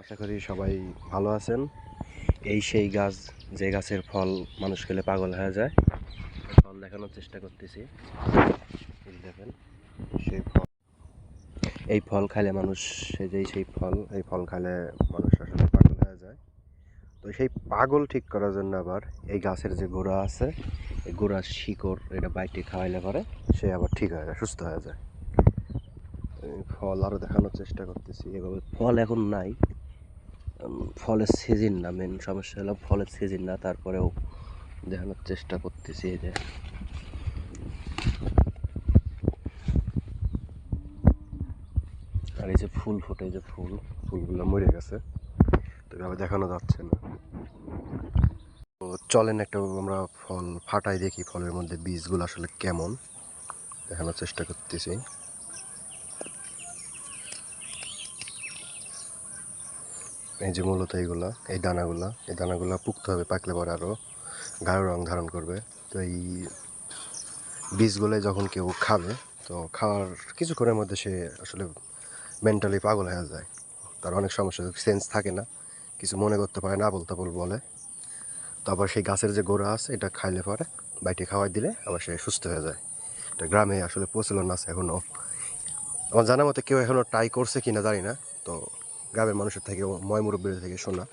আশা করি সবাই ভালো আছেন। এই সেই গাছ, যে গাছের ফল মানুষ খেলে পাগল হয়ে যায়। ফল দেখানোর চেষ্টা করতেছি। দেখেন সেই ফল, এই ফল খাইলে মানুষ, এই ফল খাইলে মানুষ আসলে পাগল হয়ে যায়। তো সেই পাগল ঠিক করার জন্য আবার এই গাছের যে গোড়া আছে, এই গোড়ার শিকড় এটা বাইটে খাওয়াইলে পরে সে আবার ঠিক হয়ে যায়, সুস্থ হয়ে যায়। ফল আরও দেখানোর চেষ্টা করতেছি। এভাবে ফল এখন নাই, ফলের সিজন না, মেন সমস্যা হলো ফলের সিজন না, তারপরেও দেখানোর চেষ্টা করতেছি। এই যে আর এই যে ফুল ফোটে, এই যে ফুলগুলো মরে গেছে, তো এভাবে দেখানো যাচ্ছে না। তো চলেন একটা আমরা ফল ফাটাই দেখি, ফলের মধ্যে বীজগুলো আসলে কেমন, দেখানোর চেষ্টা করতেছি। এই যে মূলত এই দানাগুলা পুক্ত হবে, পাকলে পরে আরও গাঢ় রং ধারণ করবে। তো এই বীজগুলো যখন কেউ খাবে, তো খাওয়ার কিছুক্ষণের মধ্যে সে আসলে মেন্টালি পাগল হয়ে যায়। তার অনেক সমস্যা, সেন্স থাকে না, কিছু মনে করতে পারে না, আবোল তাবোল বলে। তারপর সেই গাছের যে গোড়া আছে, এটা খাইলে পরে বাইটে খাওয়াই দিলে আবার সে সুস্থ হয়ে যায়। এটা গ্রামে আসলে প্রচলন আছে এখনও। আমার জানা মতে কেউ এখনও ট্রাই করছে কিনা জানি না। তো গ্রামের মানুষের থেকে, ময় মুরব্বীদের থেকে শোনা।